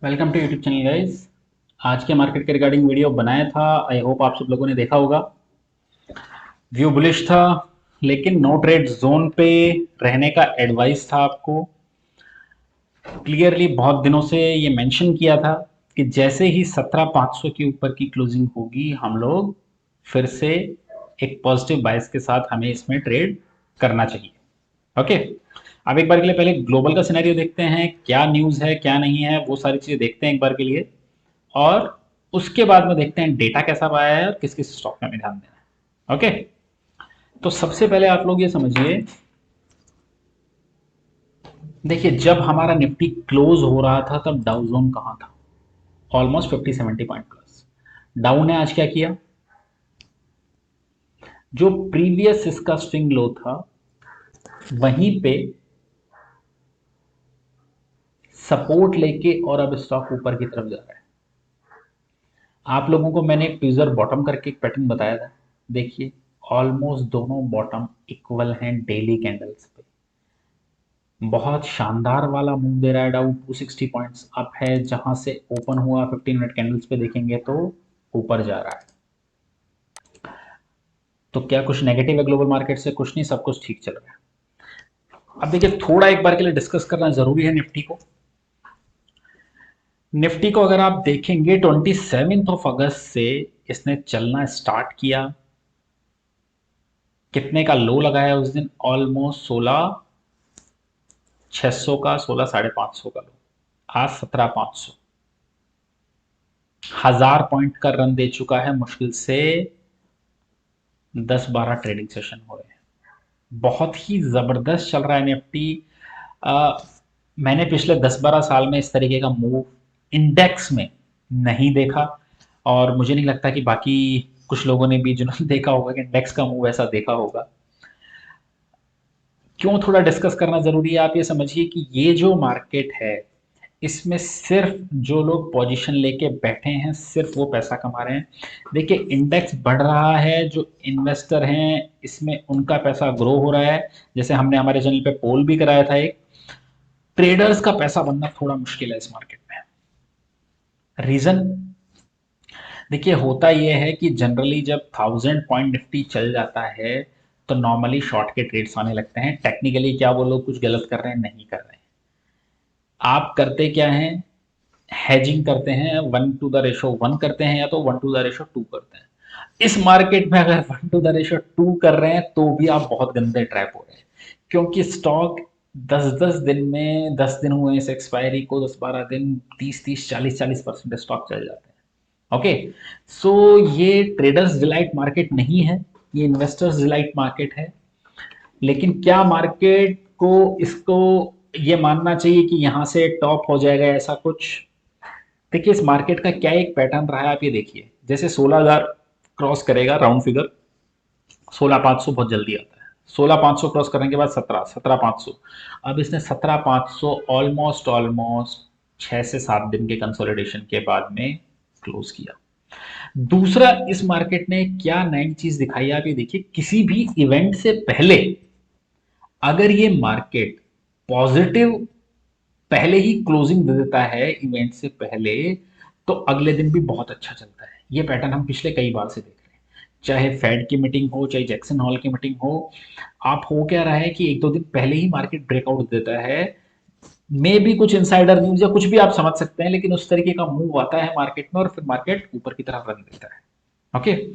Welcome to YouTube channel guys. आज के market के रिगार्डिंग वीडियो बनाया था। आई होप आप सब लोगों ने देखा होगा। व्यू बुलिश था, लेकिन नो ट्रेड जोन पे रहने का एडवाइस था आपको। क्लियरली बहुत दिनों से ये मेंशन किया था कि जैसे ही 17,500 के ऊपर की क्लोजिंग होगी हम लोग फिर से एक पॉजिटिव बायस के साथ हमें इसमें ट्रेड करना चाहिए। ओके, अब एक बार के लिए पहले ग्लोबल का सिनेरियो देखते हैं, क्या न्यूज़ है क्या नहीं है, वो सारी चीज़ें देखते हैं एक बार के लिए। और उसके बाद में देखते हैं डेटा कैसा आया है और किस किस स्टॉक में हमें ध्यान देना है। ओके, तो सबसे पहले आप लोग ये समझिए, देखिए जब हमारा निफ्टी क्लोज हो रहा था तब डाउ जोन कहाँ था? Almost 50-70 point plus. डाउ ने आज क्या किया? जो प्रीवियस इसका स्विंग लो था वहीं पे सपोर्ट लेके और अब स्टॉक ऊपर की तरफ जा रहा है। आप लोगों को मैंने एक ट्विजर बॉटम करके एक पैटर्न बताया था। देखिए ऑलमोस्ट दोनों बॉटम इक्वल हैं डेली कैंडल्स पे। बहुत शानदार वाला मूव दे रहा है डाउ। 260 पॉइंट्स अप है, जहां से ओपन हुआ 15 मिनट कैंडल्स पे देखेंगे तो ऊपर जा रहा है। तो क्या कुछ नेगेटिव है ग्लोबल मार्केट से? कुछ नहीं, सब कुछ ठीक चल रहा है। अब देखिए थोड़ा एक बार के लिए डिस्कस करना जरूरी है निफ्टी को। निफ्टी को अगर आप देखेंगे 27 अगस्त से इसने चलना स्टार्ट किया। कितने का लो लगाया उस दिन? ऑलमोस्ट 16,600 का, 16,550 का लो। आज 17,500। 1,000 पॉइंट का रन दे चुका है। मुश्किल से 10-12 ट्रेडिंग सेशन हो रहे हैं। बहुत ही जबरदस्त चल रहा है निफ्टी। अ, मैंने पिछले 10-12 साल में इस तरीके का मूव इंडेक्स में नहीं देखा, और मुझे नहीं लगता कि बाकी कुछ लोगों ने भी जिन्होंने देखा होगा कि इंडेक्स का मूव ऐसा देखा होगा। क्यों थोड़ा डिस्कस करना जरूरी है? आप ये समझिए कि ये जो मार्केट है इसमें सिर्फ जो लोग पोजीशन लेके बैठे हैं सिर्फ वो पैसा कमा रहे हैं। देखिए इंडेक्स बढ़ रहा है, जो इन्वेस्टर हैं इसमें उनका पैसा ग्रो हो रहा है। जैसे हमने हमारे चैनल पे पोल भी कराया था एक, ट्रेडर्स का पैसा बनना थोड़ा मुश्किल है इस मार्केट में। रीजन देखिए होता यह है कि जनरली जब 1,000 पॉइंट निफ्टी चल जाता है तो नॉर्मली शॉर्ट के ट्रेड्स आने लगते हैं। टेक्निकली क्या वो लोग कुछ गलत कर रहे हैं? नहीं कर रहे हैं। आप करते क्या हैं? हैजिंग करते हैं, 1:1 करते हैं, या तो 1:2 करते हैं। इस मार्केट में अगर 1:2 कर रहे हैं तो भी आप बहुत गंदे ट्रैप हो रहे हैं, क्योंकि स्टॉक 10-10 दिन में, 10 दिन हुए इस एक्सपायरी को, 10-12 दिन, 30-30, 40-40% स्टॉक चल जाते हैं। ओके, सो ये ट्रेडर्स डिलाइट मार्केट नहीं है, ये इन्वेस्टर्स डिलाइट मार्केट है। लेकिन क्या मार्केट को इसको ये मानना चाहिए कि यहां से टॉप हो जाएगा ऐसा कुछ? देखिए इस मार्केट का क्या एक पैटर्न रहा है, आप ये देखिए। जैसे 16,000 क्रॉस करेगा राउंड फिगर, 16,500 बहुत जल्दी आता है। 16,500 क्रॉस करने के बाद 17,500। अब इसने 17,500 ऑलमोस्ट ऑलमोस्ट 6 से 7 दिन के कंसोलिडेशन के बाद में क्लोज किया। दूसरा, इस मार्केट ने क्या नई चीज दिखाई है आप ये देखिए। किसी भी इवेंट से पहले अगर ये मार्केट पॉजिटिव पहले ही क्लोजिंग दे देता है इवेंट से पहले, तो अगले दिन भी बहुत अच्छा चलता है। ये पैटर्न हम पिछले कई बार से देख रहे हैं, चाहे फेड की मीटिंग हो चाहे जैक्सन हॉल की मीटिंग हो। आप हो क्या रहा है कि 1-2 दिन पहले ही मार्केट ब्रेकआउट देता है, मे भी कुछ इनसाइडर न्यूज या कुछ भी आप समझ सकते हैं, लेकिन उस तरीके का मूव आता है मार्केट में और फिर मार्केट ऊपर की तरफ रन देता है। ओके,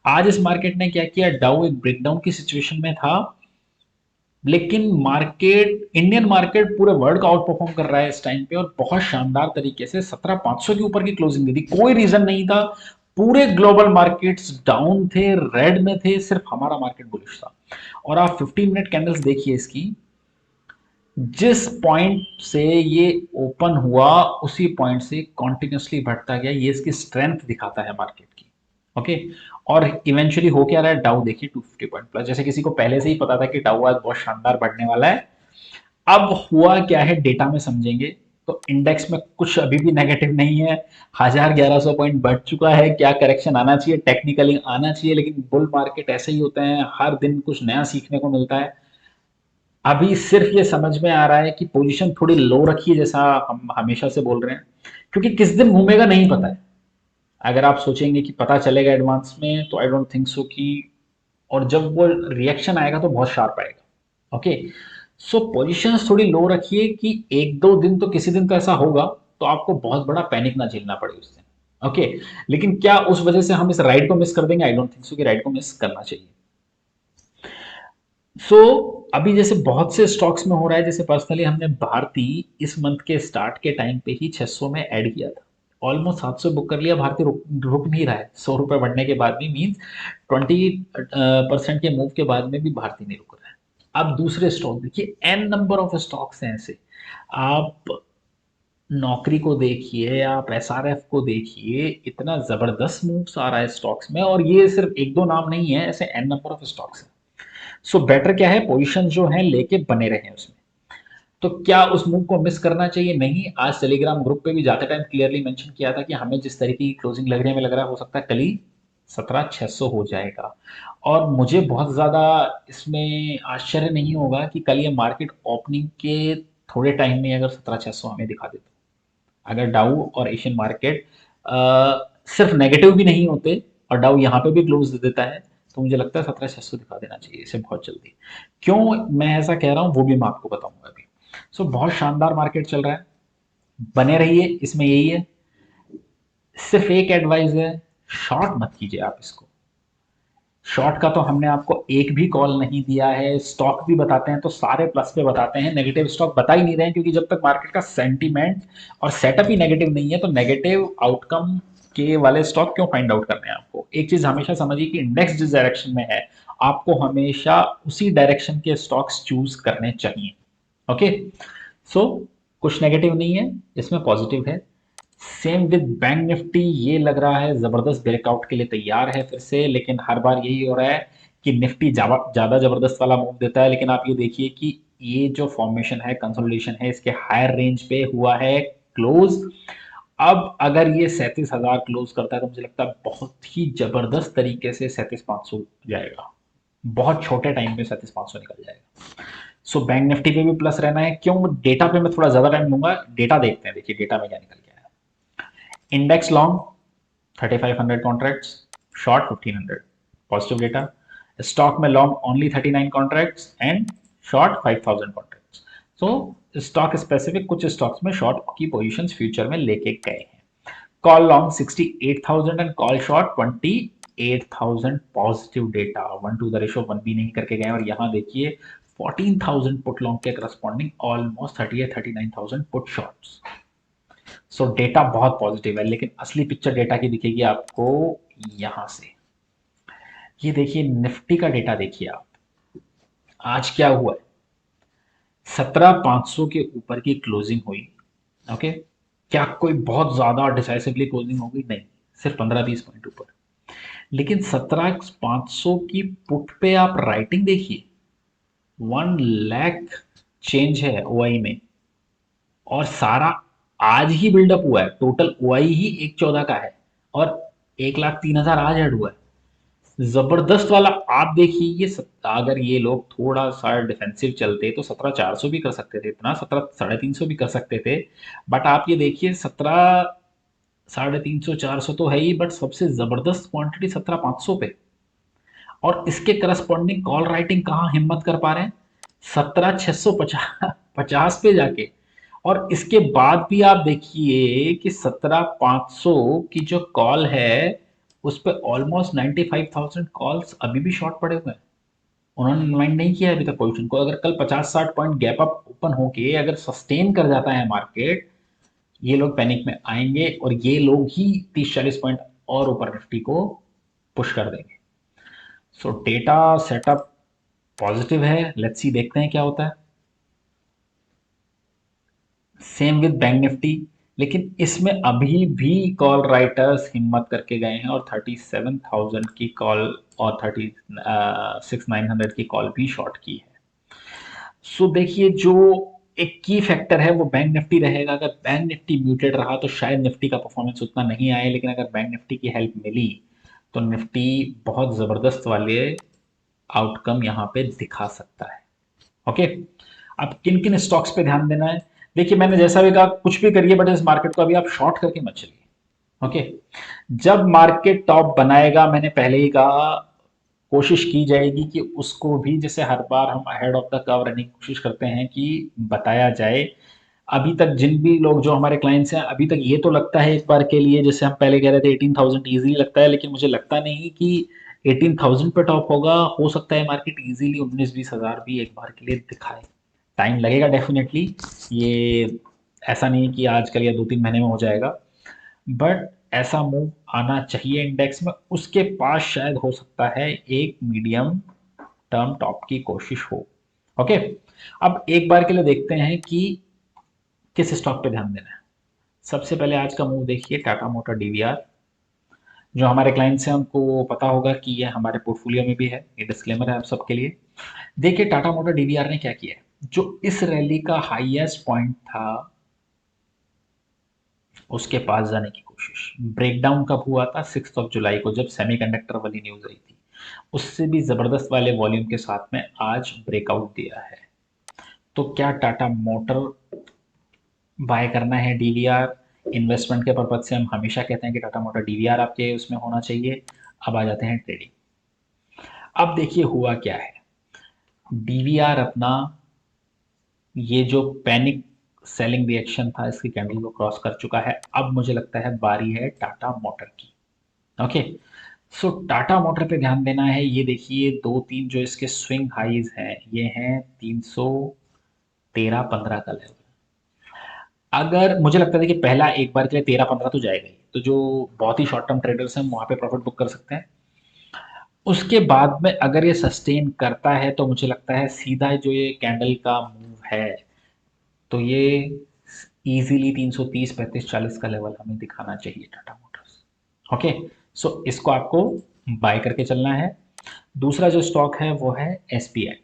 आज इस मार्केट ने क्या किया? डाउ एक ब्रेकडाउन की सिचुएशन में था, लेकिन मार्केट, इंडियन मार्केट पूरे वर्ल्ड का आउट परफॉर्म कर रहा है इस टाइम पे, और बहुत शानदार तरीके से 17,500 के ऊपर की क्लोजिंग दी थी। कोई रीजन नहीं था। पूरे ग्लोबल मार्केट्स डाउन थे, रेड में थे, सिर्फ हमारा मार्केट बुलिश था। और आप 15 मिनट कैंडल्स देखिए इसकी, जिस पॉइंट से ये ओपन हुआ उसी पॉइंट से कंटिन्यूअसली बढ़ता गया। ये इसकी स्ट्रेंथ दिखाता है मार्केट की। ओके, और इवेंचुअली हो क्या रहा है? डाउ देखिए 250 पॉइंट प्लस। जैसे किसी को पहले से ही पता था कि डाउ आज बहुत शानदार बढ़ने वाला है। अब हुआ क्या है डेटा में समझेंगे। तो इंडेक्स में कुछ अभी भी नेगेटिव नहीं है। 1,100-1,100 पॉइंट बढ़ चुका है। क्या करेक्शन आना चाहिए? टेक्निकली आना चाहिए, लेकिन बुल मार्केट ऐसे ही होते हैं, हर दिन कुछ नया सीखने को मिलता है। अभी सिर्फ ये समझ में आ रहा है कि पोजीशन थोड़ी लो रखिए, जैसा हम हमेशा से बोल रहे हैं। क्योंकि किस दिन घूमेगा नहीं पता है। अगर आप सोचेंगे कि पता चलेगा एडवांस में, तो आई डोंट थिंक सो कि, और जब वो रिएक्शन आएगा तो बहुत शार्प आएगा। ओके, सो पोजीशंस थोड़ी लो रखिए कि एक दो दिन तो किसी दिन तो ऐसा होगा, तो आपको बहुत बड़ा पैनिक ना झेलना पड़े उस दिन। ओके, लेकिन क्या उस वजह से हम इस राइड को मिस कर देंगे? आई डोंट थिंक सो कि राइड को मिस करना चाहिए। अभी जैसे बहुत से स्टॉक्स में हो रहा है, जैसे पर्सनली हमने भारती इस मंथ के स्टार्ट के टाइम पे ही 600 में ऐड किया था, ऑलमोस्ट 700 बुक कर लिया। भारती रुक रुक नहीं रहा है, 100 रुपए बढ़ने के बाद भी, मीन्स 20% के मूव के बाद में भी भारती नहीं रुक रहा है। अब दूसरे स्टॉक देखिए, एन नंबर ऑफ स्टॉक्स हैं ऐसे। आप नौकरी को देखिए, आप एसआरएफ को देखिए, इतना जबरदस्त मूव्स आ रहा है स्टॉक्स में, और ये सिर्फ एक दो नाम नहीं है, ऐसे एन नंबर ऑफ स्टॉक्स हैं। सो बेटर क्या है, पोजीशन जो है लेके बने रहे उसमें। तो क्या उस मूव को मिस करना चाहिए? नहीं। आज टेलीग्राम ग्रुप पे भी जाते टाइम क्लियरली मेंशन किया था कि हमें जिस तरीके की क्लोजिंग लग रही है, हमें लग रहा है हो सकता है कल ही 17,600 हो जाएगा। और मुझे बहुत ज़्यादा इसमें आश्चर्य नहीं होगा कि कल ये मार्केट ओपनिंग के थोड़े टाइम में अगर 17,600 हमें दिखा देता। अगर डाउ और एशियन मार्केट सिर्फ नेगेटिव भी नहीं होते और डाउ यहाँ पे भी क्लोज दे देता है, तो मुझे लगता है 17,600 दिखा देना चाहिए इसे बहुत जल्दी। क्यों मैं ऐसा कह रहा हूँ वो भी मैं आपको बताऊंगा अभी। बहुत शानदार मार्केट चल रहा है, बने रहिए इसमें, यही है। सिर्फ एक एडवाइस है, शॉर्ट मत कीजिए आप इसको। शॉर्ट का तो हमने आपको एक भी कॉल नहीं दिया है। स्टॉक भी बताते हैं तो सारे प्लस पे बताते हैं, नेगेटिव स्टॉक बता ही नहीं रहे हैं, क्योंकि जब तक मार्केट का सेंटीमेंट और सेटअप ही नेगेटिव नहीं है, तो नेगेटिव आउटकम के वाले स्टॉक क्यों फाइंड आउट करने हैं आपको? एक चीज हमेशा समझिए कि इंडेक्स जिस डायरेक्शन में है, आपको हमेशा उसी डायरेक्शन के स्टॉक्स चूज करने चाहिए। ओके, सो कुछ नेगेटिव नहीं है, इसमें पॉजिटिव है। सेम विद बैंक निफ्टी, ये लग रहा है जबरदस्त ब्रेकआउट के लिए तैयार है फिर से, लेकिन हर बार यही हो रहा है कि निफ्टी ज्यादा जबरदस्त वाला मूव देता है, लेकिन आप ये देखिए कि ये जो फॉर्मेशन है, कंसोलिडेशन है, इसके हायर रेंज पे हुआ है क्लोज। अब अगर ये 37,000 क्लोज करता है, तो मुझे लगता है बहुत ही जबरदस्त तरीके से 37,500 जाएगा, बहुत छोटे टाइम में 37,500 निकल जाएगा। बैंक निफ्टी पे भी प्लस रहना है। क्यों? डेटा पे मैं थोड़ा ज्यादा टाइम लूंगा, डेटा देखते हैं, देखिए डेटा में क्या निकल के आया। Index long 3500 contracts, short 1500, positive data. Stock में long only 39 contracts and short 5000 contracts. So stock specific कुछ स्टॉक्स में शॉर्ट की पोजीशंस फ्यूचर में लेके गए हैं। Call long 68,000 and call short 28,000, positive data. 1 to the ratio 1 भी नहीं करके गए, और यहाँ देखिए 14,000 पुट लॉन्ग के corresponding almost 38-39,000 put shorts. Data बहुत पॉजिटिव है, लेकिन असली पिक्चर डेटा की दिखेगी आपको यहां से। ये देखिए निफ्टी का डेटा देखिए आप, आज क्या हुआ है? 17,500 के ऊपर की क्लोजिंग हुई। ओके, क्या कोई बहुत ज्यादा डिसाइसिवली क्लोजिंग होगी? नहीं, सिर्फ 15-20 पॉइंट ऊपर। लेकिन 17,500 की पुट पे आप राइटिंग देखिए, 1 लाख चेंज है ओआई में, और सारा आज ही बिल्डअप हुआ है। टोटल ओआई ही 1,14 का है, और 1,03,000 आज ऐड हुआ है। जबरदस्त वाला आप देखिए ये अगर ये लोग थोड़ा सा डिफेंसिव चलते तो 17,400 भी कर सकते थे, इतना 17,350 भी कर सकते थे। बट आप ये देखिए 17,350 400 तो है ही, बट सबसे जबरदस्त क्वांटिटी 17,500 पे। और इसके करस्पॉन्डिंग कॉल राइटिंग कहाँ हिम्मत कर पा रहे हैं? 17,650 पे जाके। और इसके बाद भी आप देखिए कि 17,500 की जो कॉल है, उस पे ऑलमोस्ट 95,000 कॉल्स अभी भी शॉर्ट पड़े हुए हैं। उन्होंने अनवाइंड नहीं किया है अभी तक पोजीशन को। अगर कल 50-60 पॉइंट गैप अप ओपन होके अगर सस्टेन कर जाता है मार्केट, ये लोग पैनिक में आएंगे, और ये लोग ही 30-40 पॉइंट और ऊपर निफ्टी को पुश कर देंगे। डेटा सेटअप पॉजिटिव है, लेट्स सी देखते हैं क्या होता है। सेम विद बैंक निफ्टी, लेकिन इसमें अभी भी कॉल राइटर्स हिम्मत करके गए हैं, और 37,000 की कॉल और 36,900 की कॉल भी शॉर्ट की है। देखिए जो एक की फैक्टर है वो बैंक निफ्टी रहेगा। अगर बैंक निफ्टी म्यूटेड रहा तो शायद निफ्टी का परफॉर्मेंस उतना नहीं आए, लेकिन अगर बैंक निफ्टी की हेल्प मिली तो निफ्टी बहुत जबरदस्त वाले आउटकम यहाँ पे दिखा सकता है। ओके, अब किन किन स्टॉक्स पे ध्यान देना है? देखिए मैंने जैसा भी कहा कुछ भी करिए बट इस मार्केट को अभी आप शॉर्ट करके मत चलिए। ओके, जब मार्केट टॉप बनाएगा, मैंने पहले ही कहा, कोशिश की जाएगी कि उसको भी, जैसे हर बार हम अहेड ऑफ द कर्व रहने की कोशिश करते हैं, कि बताया जाए। अभी तक जिन भी लोग जो हमारे क्लाइंट्स हैं, अभी तक ये तो लगता है एक बार के लिए, जैसे हम पहले कह रहे थे 18,000 इजीली लगता है, लेकिन मुझे लगता नहीं कि 18,000 पे टॉप होगा। हो सकता है मार्केट इजीली 19-20 हज़ार भी एक बार के लिए दिखाए। टाइम लगेगा डेफिनेटली, ये ऐसा नहीं कि आजकल या 2-3 महीने में हो जाएगा, बट ऐसा मूव आना चाहिए इंडेक्स में। उसके पास शायद हो सकता है एक मीडियम टर्म टॉप की कोशिश हो। ओके, अब एक बार के लिए देखते हैं कि किस स्टॉक पे ध्यान देना है। सबसे पहले आज का मूव देखिए, टाटा मोटर डीवीआर। जो हमारे क्लाइंट्स हैं उनको पता होगा कि ये हमारे पोर्टफोलियो में भी है, ये डिस्क्लेमर है आप सबके लिए। देखिए टाटा मोटर डीवीआर ने क्या किया है, जो इस रैली का हाईएस्ट पॉइंट था उसके पास जाने की कोशिश। ब्रेकडाउन कब हुआ था? 6 जुलाई को, जब सेमीकंडक्टर वाली न्यूज आई थी। उससे भी जबरदस्त वाले वॉल्यूम के साथ में आज ब्रेकआउट दिया है। तो क्या टाटा मोटर बाय करना है डीवीआर? इन्वेस्टमेंट के पर्पज से हम हमेशा कहते हैं कि टाटा मोटर डीवीआर आपके उसमें होना चाहिए। अब आ जाते हैं ट्रेडिंग। अब देखिए हुआ क्या है, डीवीआर अपना ये जो पैनिक सेलिंग रिएक्शन था, इसकी कैंडल को क्रॉस कर चुका है। अब मुझे लगता है बारी है टाटा मोटर की। ओके, सो टाटा मोटर पे ध्यान देना है। ये देखिए 2-3 जो इसके स्विंग हाईज हैं, ये हैं 313-15 का लेवल। अगर मुझे लगता है कि पहला एक बार के लिए 13-15 तो जाएगा ही, तो जो बहुत ही शॉर्ट टर्म ट्रेडर्स हैं वहां पे प्रॉफिट बुक कर सकते हैं। उसके बाद में अगर ये सस्टेन करता है तो मुझे लगता है सीधा जो ये कैंडल का मूव है, तो ये इजीली 330, 35, 40 का लेवल हमें दिखाना चाहिए टाटा मोटर्स। ओके, सो इसको आपको बाय करके चलना है। दूसरा जो स्टॉक है वो है एसबीआई।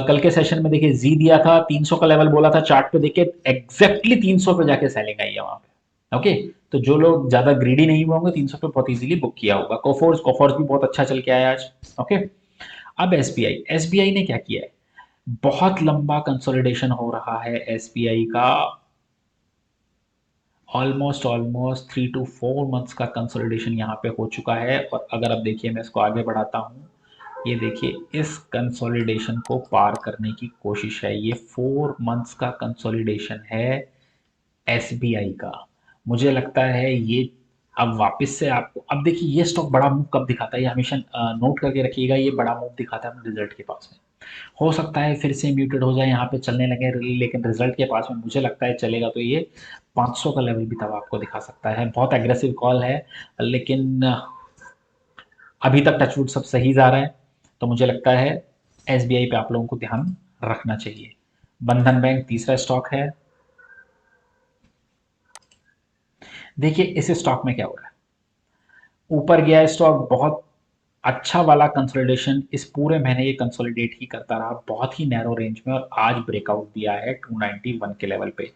कल के सेशन में देखिए जी दिया था, 300 का लेवल बोला था, चार्ट पे देखिए एग्जैक्टली 300 पे जाके सेलिंग आई है वहां पे। ओके, तो जो लोग ज्यादा ग्रीडी नहीं हुए होंगे 300 पे बहुत इजीली बुक किया होगा। कोफोर्स कोफोर्स भी बहुत अच्छा चल के आया आज। ओके, अब एसबीआई, एसबीआई ने क्या किया है, बहुत लंबा कंसोलिडेशन हो रहा है एसबीआई का। ऑलमोस्ट ऑलमोस्ट 3 to 4 मंथ्स का कंसोलिडेशन यहाँ पे हो चुका है। और अगर आप देखिए, मैं इसको आगे बढ़ाता हूँ, ये देखिए इस कंसोलिडेशन को पार करने की कोशिश है। ये 4 मंथ्स का कंसोलिडेशन है एसबीआई का। मुझे लगता है ये अब वापस से आपको, अब देखिए ये स्टॉक बड़ा मूव कब दिखाता है, ये हमेशा नोट करके रखिएगा, ये बड़ा मूव दिखाता है अपने रिजल्ट के पास में। हो सकता है फिर से म्यूटेड हो जाए, यहाँ पे चलने लगे, लेकिन रिजल्ट के पास में मुझे लगता है चलेगा तो ये 500 का लेवल भी तब आपको दिखा सकता है। बहुत एग्रेसिव कॉल है, लेकिन अभी तक टचवुड सब सही जा रहा है। तो मुझे लगता है एसबीआई पे आप लोगों को ध्यान रखना चाहिए। बंधन बैंक तीसरा स्टॉक है। देखिए इस स्टॉक में क्या हो रहा है, ऊपर गया स्टॉक, बहुत अच्छा वाला कंसोलिडेशन, इस पूरे महीने ये कंसोलिडेट ही करता रहा बहुत ही नैरो रेंज में, और आज ब्रेकआउट दिया है 291 के लेवल पे।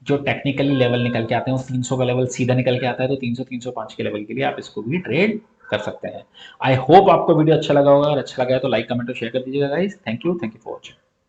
जो टेक्निकली लेवल निकल के आते हैं उस 300 का लेवल सीधा निकल के आता है, तो 300 305 के लेवल के लिए आप इसको भी ट्रेड कर सकते हैं। आई होप आपको वीडियो अच्छा लगा होगा, और अच्छा लगा है तो लाइक कमेंट और शेयर कर दीजिएगा guys. Thank you for watching.